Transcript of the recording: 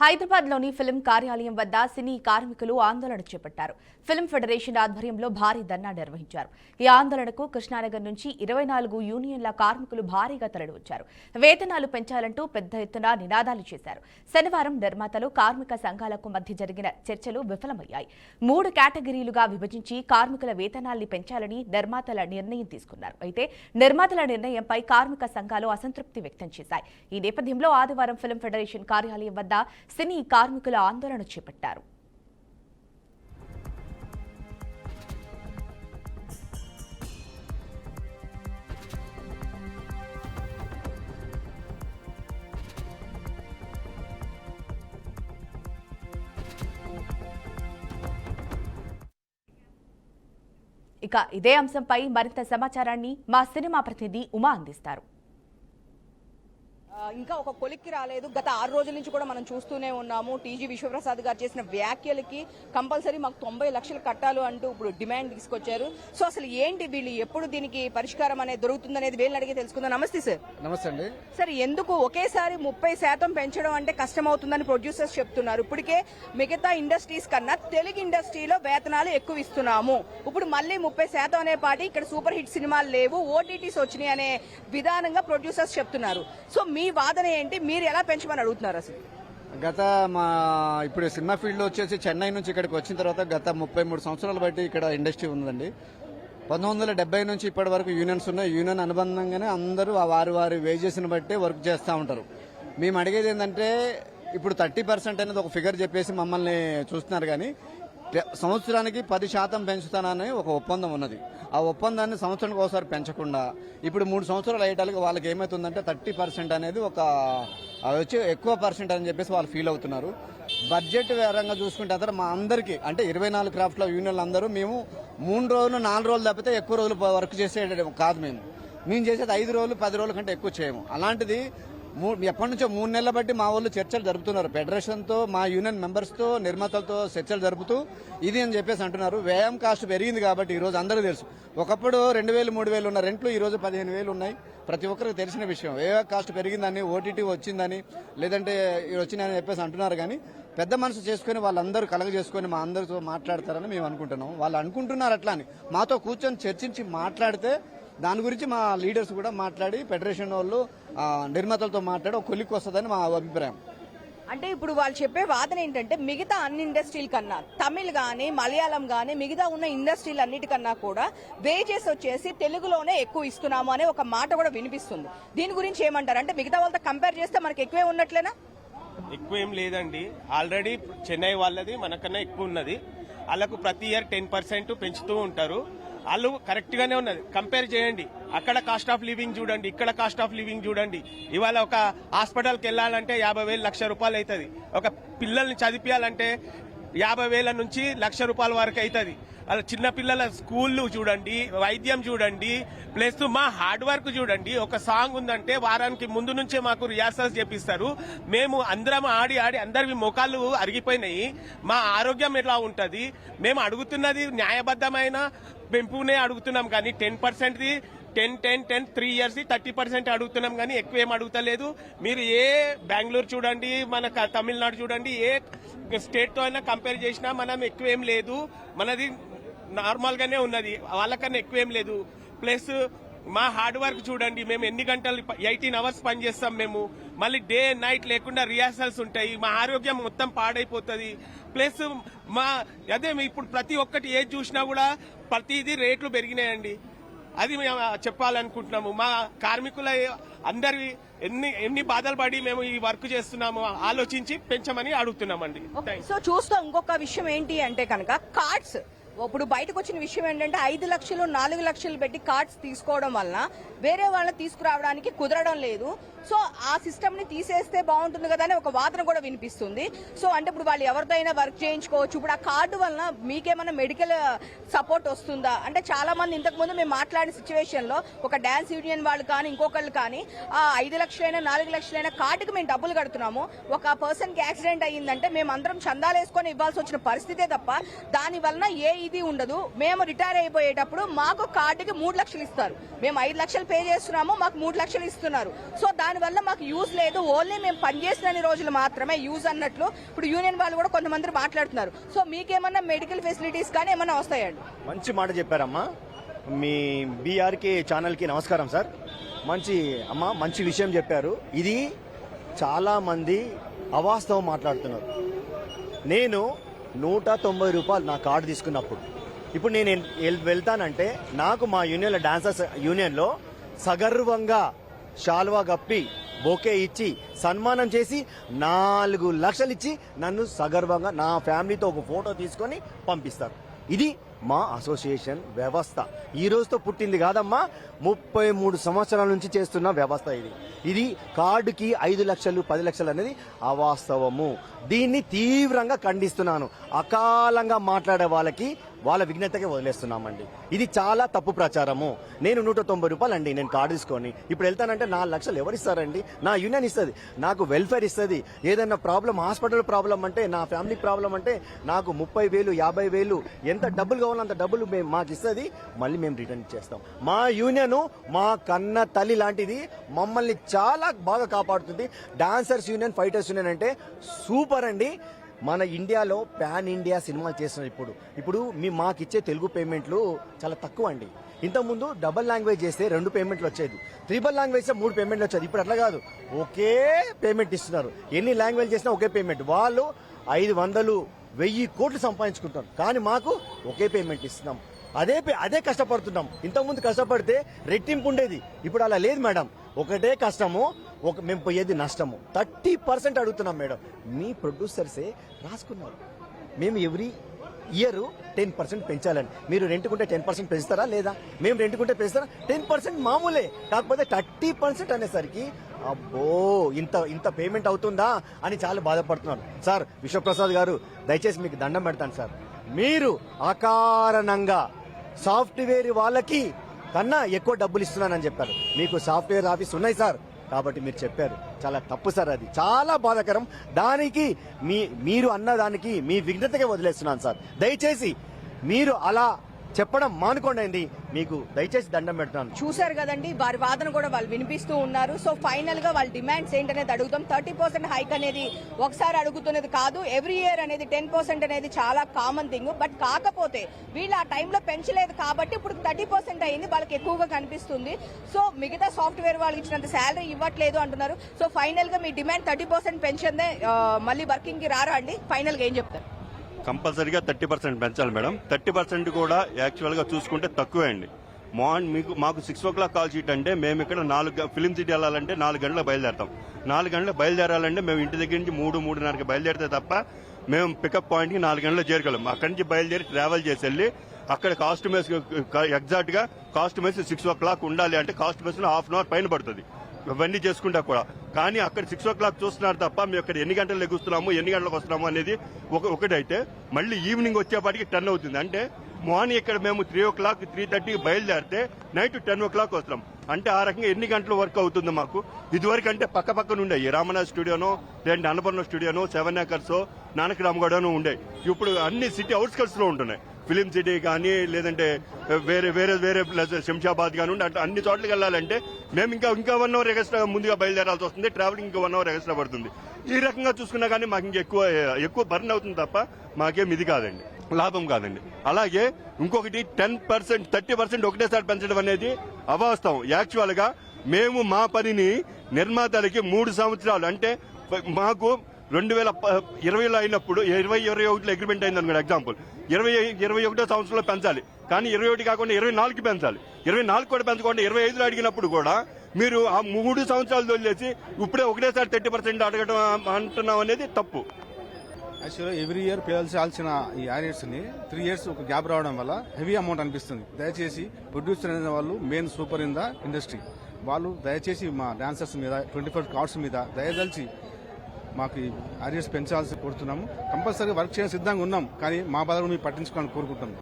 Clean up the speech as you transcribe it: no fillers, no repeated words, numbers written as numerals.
హైదరాబాద్లోని ఫిల్మ్ కార్యాలయం వద్ద సినీ కార్మికులు ఆందోళన చేపట్టారు. ఫిల్మ్ ఫెడరేషన్ ఆధ్వర్యంలో భారీ ధర్నా నిర్వహించారు. ఈ ఆందోళనకు కృష్ణానగర్ నుంచి 24 యూనియన్ల కార్మికులు భారీగా తరలివచ్చారు. వేతనాలు పెంచాలంటూ పెద్ద ఎత్తున నినాదాలు చేశారు. శనివారం నిర్మాతలు కార్మిక సంఘాలకు మధ్య జరిగిన చర్చలు విఫలమయ్యాయి. 3 కేటగిరీలుగా విభజించి కార్మికుల వేతనాల్ని పెంచాలని నిర్మాతల నిర్ణయం తీసుకున్నారు. అయితే నిర్మాతల నిర్ణయంపై కార్మిక సంఘాలు అసంతృప్తి వ్యక్తం చేశాయి. ఈ నేపథ్యంలో ఆదివారం ఫిల్మ్ ఫెడరేషన్ కార్యాలయం వద్ద సినీ కార్మికుల ఆందోళన చేపట్టారు. ఇక ఇదే అంశంపై మరింత సమాచారాన్ని మా సినిమా ప్రతినిధి ఉమా అందిస్తారు. ఇంకా ఒక కొలిక్కి రాలేదు. గత 6 రోజుల నుంచి కూడా మనం చూస్తూనే ఉన్నాము. టీజీ విశ్వప్రసాద్ గారు చేసిన వ్యాఖ్యలకి కంపల్సరీ మాకు 90 లక్షలు కట్టాలి అంటూ ఇప్పుడు డిమాండ్ తీసుకొచ్చారు. సో అసలు ఏంటి వీళ్ళు ఎప్పుడు దీనికి పరిష్కారం అనేది దొరుకుతుందనేది వీళ్ళని అడిగి తెలుసుకుందాం. నమస్తే సార్. నమస్తే అండి. సార్, ఎందుకు ఒకేసారి 30% పెంచడం అంటే కష్టం అవుతుందని ప్రొడ్యూసర్స్ చెప్తున్నారు. ఇప్పటికే మిగతా ఇండస్ట్రీస్ కన్నా తెలుగు ఇండస్ట్రీలో వేతనాలు ఎక్కువ ఇస్తున్నాము. ఇప్పుడు మళ్ళీ 30% అనే పాటి ఇక్కడ సూపర్ హిట్ సినిమాలు లేవు, ఓటీటీస్ వచ్చినాయి అనే విధానంగా ప్రొడ్యూసర్స్ చెప్తున్నారు. సో మీ వాదన ఏంటి? మీరు ఎలా పెంచమని అడుగుతున్నారు? అసలు ఇప్పుడు సినిమా ఫీల్డ్ లో వచ్చేసి చెన్నై నుంచి ఇక్కడికి వచ్చిన తర్వాత గత 33 సంవత్సరాలు బట్టి ఇక్కడ ఇండస్ట్రీ ఉందండి. 1970 నుంచి ఇప్పటి వరకు యూనియన్స్ ఉన్నాయి. యూనియన్ అనుబంధంగానే అందరూ వారి వేజెస్ ని బట్టి వర్క్ చేస్తూ ఉంటారు. మేము అడిగేది ఏంటంటే ఇప్పుడు 30% అనేది ఒక ఫిగర్ చెప్పేసి మమ్మల్ని చూస్తున్నారు, కానీ సంవత్సరానికి 10% పెంచుతానని ఒక ఒప్పందం ఉన్నది. ఆ ఒప్పందాన్ని సంవత్సరానికి ఒకసారి పెంచకుండా ఇప్పుడు 3 సంవత్సరాలు అయ్యేటానికి వాళ్ళకి ఏమవుతుందంటే 30% అనేది ఒక వచ్చి ఎక్కువ పర్సెంట్ అని చెప్పేసి వాళ్ళు ఫీల్ అవుతున్నారు. బడ్జెట్ వేరంగా చూసుకుంటే అందరూ మా అందరికీ అంటే 24 క్రాఫ్ట్ల యూనియన్లు అందరూ మేము 3 రోజులు 4 రోజులు తప్పితే ఎక్కువ రోజులు వర్క్ చేసే కాదు. మేము చేసేది 5 రోజులు 10 రోజుల కంటే ఎక్కువ చేయము. అలాంటిది ఎప్పటి నుంచో 3 నెలల బట్టి మా వాళ్ళు చర్చలు జరుపుతున్నారు. ఫెడరేషన్తో, మా యూనియన్ మెంబర్స్తో, నిర్మాతలతో చర్చలు జరుపుతూ ఇది అని చెప్పేసి అంటున్నారు. వ్యయం కాస్ట్ పెరిగింది కాబట్టి ఈరోజు అందరికీ తెలుసు. ఒకప్పుడు 2000 3000 ఉన్న రెంట్లు ఈరోజు 15,000 ఉన్నాయి. ప్రతి ఒక్కరికి తెలిసిన విషయం. వ్యయం కాస్ట్ పెరిగిందని, ఓటీటీ వచ్చిందని, లేదంటే వచ్చిందని చెప్పేసి అంటున్నారు. కానీ పెద్ద మనసు చేసుకుని వాళ్ళందరూ కలగజేసుకుని మా అందరితో మాట్లాడతారని మేము అనుకుంటున్నాం. వాళ్ళు అనుకుంటున్నారు అట్లా అని. మాతో కూర్చొని చర్చించి మాట్లాడితే దాని గురించి మా లీడర్స్ కూడా మాట్లాడి ఫెడరేషన్ వాళ్ళు నిర్మాతలతో మాట్లాడి ఒక కొలిక్కి వస్తుందని మా అభిప్రాయం. అంటే ఇప్పుడు వాళ్ళు చెప్పే వాదన ఏంటంటే మిగతా అన్ని ఇండస్ట్రీల కన్నా, తమిళ్ గానీ మలయాళం గానీ మిగతా ఉన్న ఇండస్ట్రీలు అన్నిటికన్నా కూడా వేజెస్ వచ్చేసి తెలుగులోనే ఎక్కువ ఇస్తున్నాము అనే ఒక మాట కూడా వినిపిస్తుంది. దీని గురించి ఏమంటారు? అంటే మిగతా వాళ్ళతో కంపేర్ చేస్తే మనకి ఎక్కువే ఉన్నట్లేనా? ఎక్కువేం లేదండి. ఆల్రెడీ చెన్నై వాళ్ళది మనకన్నా ఎక్కువ ఉన్నది. వాళ్ళకు ప్రతి ఇయర్ 10% పెంచుతూ ఉంటారు. వాళ్ళు కరెక్ట్ గానే ఉన్నది. కంపేర్ చేయండి. అక్కడ కాస్ట్ ఆఫ్ లివింగ్ చూడండి, ఇక్కడ కాస్ట్ ఆఫ్ లివింగ్ చూడండి. ఇవాళ ఒక హాస్పిటల్కి వెళ్ళాలంటే 50,000 1,00,000 రూపాయలు అవుతుంది. ఒక పిల్లల్ని చదివించాలంటే 50,000 నుంచి 1,00,000 రూపాయల వరకు అవుతుంది. అలా చిన్నపిల్లల స్కూళ్ళు చూడండి, వైద్యం చూడండి, ప్లస్ మా హార్డ్ వర్క్ చూడండి. ఒక సాంగ్ ఉందంటే వారానికి ముందు నుంచే మాకు రిహార్సల్స్ చేపిస్తారు. మేము అందరం ఆడి అందరివి మోకాళ్ళు అరిగిపోయినాయి. మా ఆరోగ్యం ఎట్లా ఉంటుంది? మేము అడుగుతున్నది న్యాయబద్దమైన పెంపునే అడుగుతున్నాం, కానీ 10%ది 10 3 ఇయర్స్ 30% అడుగుతున్నాం, కానీ ఎక్కువ ఏం అడుగుతలేదు. మీరు ఏ బెంగళూరు చూడండి, మన తమిళనాడు చూడండి, ఏ స్టేట్ తో అయినా కంపేర్ చేసినా మనం ఎక్కువేం లేదు. మనది నార్మల్ గానే ఉన్నది. వాళ్ళకన్నా ఎక్కువేం లేదు. ప్లస్ మా హార్డ్ వర్క్ చూడండి. మేము ఎన్ని గంటలు 18 అవర్స్ పనిచేస్తాం. మేము మళ్ళీ డే నైట్ లేకుండా రిహార్సల్స్ ఉంటాయి. మా ఆరోగ్యం మొత్తం పాడైపోతుంది. ప్లస్ అదే ఇప్పుడు ప్రతి ఒక్కటి ఏది చూసినా కూడా ప్రతిదీ రేట్లు పెరిగినాయండి. అది మేము చెప్పాలనుకుంటున్నాము. మా కార్మికుల అందరి ఎన్ని బాధలు పడి మేము ఈ వర్క్ చేస్తున్నాము ఆలోచించి పెంచమని అడుగుతున్నామండి. సో చూస్తాం. ఇంకొక విషయం ఏంటి అంటే కనుక కార్డ్స్ ఇప్పుడు బయటకు వచ్చిన విషయం ఏంటంటే 5 లక్షలు 4 లక్షలు పెట్టి కార్డ్స్ తీసుకోవడం వలన వేరే వాళ్ళని తీసుకురావడానికి కుదరడం లేదు. సో ఆ సిస్టమ్ ని తీసేస్తే బాగుంటుంది కదా అని ఒక వాదన కూడా వినిపిస్తుంది. సో అంటే ఇప్పుడు వాళ్ళు ఎవరితో అయినా వర్క్ చేయించుకోవచ్చు. ఇప్పుడు ఆ కార్డు వలన మీకేమైనా మెడికల్ సపోర్ట్ వస్తుందా? అంటే చాలా మంది ఇంతకు ముందు మేము మాట్లాడిన సిచ్యువేషన్ లో ఒక డాన్స్ యూనియన్ వాళ్ళు కానీ ఇంకొకళ్ళు కానీ 5 లక్షలైనా 4 లక్షలైనా కార్డుకి మేము డబ్బులు కడుతున్నాము. ఒక పర్సన్ కి యాక్సిడెంట్ అయ్యిందంటే మేము అందరం చందాలు వేసుకొని ఇవ్వాల్సి వచ్చిన పరిస్థితే తప్ప దాని వలన ఏ ఇది ఉండదు. మేము రిటైర్ అయిపోయేటప్పుడు మాకు కార్డుకి 3 లక్షలు ఇస్తారు. మేము 5 లక్షలు పే చేస్తున్నాము, మాకు 3 లక్షలు ఇస్తున్నారు. సో దానివల్ల మాకు యూజ్ లేదు. ఓన్లీ మేము పనిచేసిన రోజులు మాత్రమే యూజ్ అన్నట్లు ఇప్పుడు యూనియన్ వాళ్ళు కూడా కొంతమంది మాట్లాడుతున్నారు. సో మీకేమన్నా మెడికల్ ఫెసిలిటీస్ కానీ ఏమన్నా వస్తాయండి? మంచి మాట చెప్పారమ్మా. మీ బీఆర్కే ఛానల్కి నమస్కారం సార్. మంచి విషయం చెప్పారు. ఇది చాలా మంది అవాస్తవం మాట్లాడుతున్నారు. నేను 190 రూపాయలు నా కార్డు తీసుకున్నప్పుడు ఇప్పుడు నేను వెళ్తానంటే నాకు మా యూనియన్లో డాన్సర్స్ యూనియన్లో సగర్వంగా శాల్వా గప్పి బొకే ఇచ్చి సన్మానం చేసి 4 లక్షలు ఇచ్చి నన్ను సగర్వంగా నా ఫ్యామిలీతో ఒక ఫోటో తీసుకొని పంపిస్తారు. ఇది మా అసోసియేషన్ వ్యవస్థ. ఈ రోజుతో పుట్టింది కాదమ్మా, 33 సంవత్సరాల నుంచి చేస్తున్న వ్యవస్థ ఇది కార్డుకి 5 లక్షలు 10 లక్షలు అనేది అవాస్తవము. దీన్ని తీవ్రంగా ఖండిస్తున్నాను. అకాలంగా మాట్లాడే వాళ్ళకి వాళ్ళ విఘ్నతకే వదిలేస్తున్నామండి. ఇది చాలా తప్పు ప్రచారము. నేను 190 రూపాయలు అండి నేను కార్డు తీసుకొని ఇప్పుడు వెళ్తానంటే 4 లక్షలు ఎవరు ఇస్తారండి? నా యూనియన్ ఇస్తుంది, నాకు వెల్ఫేర్ ఇస్తుంది. ఏదైనా ప్రాబ్లం, హాస్పిటల్ ప్రాబ్లం అంటే, నా ఫ్యామిలీ ప్రాబ్లం అంటే నాకు 30,000 50,000 ఎంత డబ్బులు కావాలో అంత డబ్బులు మాకు ఇస్తుంది. మళ్ళీ మేము రిటర్న్ చేస్తాం. మా యూనియన్ మా కన్న తల్లి లాంటిది. మమ్మల్ని చాలా బాగా కాపాడుతుంది. డాన్సర్స్ యూనియన్, ఫైటర్స్ యూనియన్ అంటే సూపర్ అండి. మన ఇండియాలో పాన్ ఇండియా సినిమాలు చేస్తున్నారు. ఇప్పుడు మాకిచ్చే తెలుగు పేమెంట్లు చాలా తక్కువ అండి. ఇంతకుముందు డబుల్ లాంగ్వేజ్ చేస్తే 2 పేమెంట్లు వచ్చేది, ట్రిపుల్ లాంగ్వేజ్ 3 పేమెంట్లు వచ్చేది. ఇప్పుడు అట్లా కాదు, ఒకే పేమెంట్ ఇస్తున్నారు. ఎన్ని లాంగ్వేజ్ చేసినా ఒకే పేమెంట్. వాళ్ళు 500 1000 కోట్లు సంపాదించుకుంటారు, కానీ మాకు ఒకే పేమెంట్ ఇస్తున్నాం. అదే కష్టపడుతున్నాం. ఇంతకుముందు కష్టపడితే రెట్టింపు ఉండేది, ఇప్పుడు అలా లేదు మేడం. ఒకటే కష్టము, మేము పోయేది నష్టము. 30% అడుగుతున్నాం మేడం. మీ ప్రొడ్యూసర్సే రాసుకున్నారు, మేము ఎవ్రీ ఇయర్ 10% పెంచాలని. మీరు రెంట్కుంటే 10% పెంచుతారా లేదా? మేము రెంట్కుంటే పెంచుతారా? 10% మామూలే, కాకపోతే 30% అనేసరికి అబ్బో ఇంత పేమెంట్ అవుతుందా అని చాలా బాధపడుతున్నారు. సార్ విశ్వప్రసాద్ గారు, దయచేసి మీకు దండం పెడతాను సార్. మీరు అకారణంగా సాఫ్ట్వేర్ వాళ్ళకి కన్నా ఎక్కువ డబ్బులు ఇస్తున్నానని చెప్పారు. మీకు సాఫ్ట్వేర్ ఆఫీస్ ఉన్నాయి సార్, కాబట్టి మీరు చెప్పారు. చాలా తప్పు సార్, అది చాలా బాధాకరం. దానికి మీరు అన్నదానికి మీ విఘ్నతకే వదిలేస్తున్నాను సార్. దయచేసి మీరు అలా చెప్పడం మానుకోండి. మీకు దయచేసి దండం పెడతాను. చూశారు కదండి, వారి వాదన కూడా వాళ్ళు వినిపిస్తూ ఉన్నారు. సో ఫైనల్ గా వాళ్ళ డిమాండ్స్ ఏంటనేది అడుగుతాం. 30% హైక్ అనేది ఒకసారి అడుగుతున్నది కాదు, ఎవ్రీ ఇయర్ అనేది 10% అనేది చాలా కామన్ థింగ్. బట్ కాకపోతే వీళ్ళు ఆ టైంలో పెంచలేదు కాబట్టి ఇప్పుడు 30% అయింది, వాళ్ళకి ఎక్కువగా కనిపిస్తుంది. సో మిగతా సాఫ్ట్వేర్ వాళ్ళకి ఇచ్చినంత శాలరీ ఇవ్వట్లేదు అంటున్నారు. సో ఫైనల్ గా మీ డిమాండ్ 30% పెంచిందే, మళ్ళీ వర్కింగ్ కి రారా అండి? ఫైనల్ గా ఏం చెప్తారు? కంపల్సరీగా 30% పెంచాలి మేడం. 30% కూడా యాక్చువల్ గా చూసుకుంటే తక్కువే అండి. మాకు 6 o'clock కాల్ షీట్ అంటే మేము ఇక్కడ 4 ఫిలిం సిటీ వెళ్ళాలంటే 4 గంటలకు బయలుదేరతాం. 4 గంటలకు బయలుదేరాలంటే మేము ఇంటి దగ్గర నుంచి 3-3:30కి బయలుదేరితే తప్ప మేము పికప్ పాయింట్ కి 4 గంటలకు చేరుకోలేం. అక్కడి నుంచి బయలుదేరి ట్రావెల్ చేసి వెళ్ళి అక్కడ కాస్ట్యూమర్స్ ఎగ్జాక్ట్ గా కాస్ట్యూమర్స్ 6 o'clock ఉండాలి అంటే కాస్ట్యూమర్స్ 1/2 hour పైన పడుతుంది ఇవన్నీ చేసుకుంటా కూడా. కానీ అక్కడ 6 o'clock చూస్తున్నారు తప్ప మేము ఇక్కడ ఎన్ని గంటలు లెగుస్తున్నాము, ఎన్ని గంటలకు వస్తున్నాము అనేది ఒకటైతే మళ్ళీ ఈవినింగ్ వచ్చేపాటికి 10 అవుతుంది. అంటే మార్నింగ్ ఇక్కడ మేము 3 o'clock 3:30 బయలుదేరితే నైట్ 10 o'clock వస్తాం. అంటే ఆ రకంగా ఎన్ని గంటల వర్క్ అవుతుంది మాకు. ఇదివరకు అంటే పక్కన ఉండేవి, రామనాథ్ స్టూడియోనో లేదంటే అన్నపూర్ణ స్టూడియోనో 7 acres నానక్ రామగడనో ఉండే. ఇప్పుడు అన్ని సిటీ అవుట్స్కట్స్ లో ఉంటున్నాయి. ఫిలిం సిటీ కానీ లేదంటే వేరే శంషాబాద్ కానీ ఉండి అన్ని చోట్లకి వెళ్ళాలంటే మేము ఇంకా 1 hour ఎక్స్ట్రా ముందుగా బయలుదేరాల్సి వస్తుంది. ట్రావెలింగ్ ఇంకా 1 hour ఎక్స్ట్రా పడుతుంది. ఈ రకంగా చూసుకున్నా కానీ మాకు ఇంకా ఎక్కువ బర్న్ అవుతుంది తప్ప మాకేం ఇది కాదండి, లాభం కాదండి. అలాగే ఇంకొకటి 10% 30% ఒకటేసారి పెంచడం అనేది అవాస్తవం. యాక్చువల్ గా మేము మా పనిని నిర్మాతలకి 3 సంవత్సరాలు అంటే మాకు 2020లో అయినప్పుడు 2021లో అగ్రిమెంట్ అయింది అనుకోండి. ఎగ్జాంపుల్ 21వ సంవత్సరంలో పెంచాలి, కానీ 21 కాకుండా 24కి పెంచాలి. 24 కూడా పెంచకుండా 25లో అడిగినప్పుడు కూడా మీరు ఆ 3 సంవత్సరాలు వదిలేసి ఇప్పుడే ఒకటేసారి 30% అడగడం అంటున్నాం అనేది తప్పు. యాక్చువల్గా ఎవ్రీ ఇయర్ పేల్చాల్సిన ఈ ఆరియర్స్ ని 3 years ఒక గ్యాప్ రావడం వల్ల హెవీ అమౌంట్ అనిపిస్తుంది. దయచేసి ప్రొడ్యూసర్ అనే వాళ్ళు main super in the industry, వాళ్ళు దయచేసి మా డాన్సర్స్ మీద 24 కార్డ్స్ మీద దయదలిచి మాకు ఆరియర్స్ పెంచాల్సి కోరుతున్నాము. కంపల్సరీ వర్క్ చేయడం సిద్ధంగా ఉన్నాం, కానీ మా బాధలు మీరు పట్టించుకోవాలని కోరుకుంటున్నాం.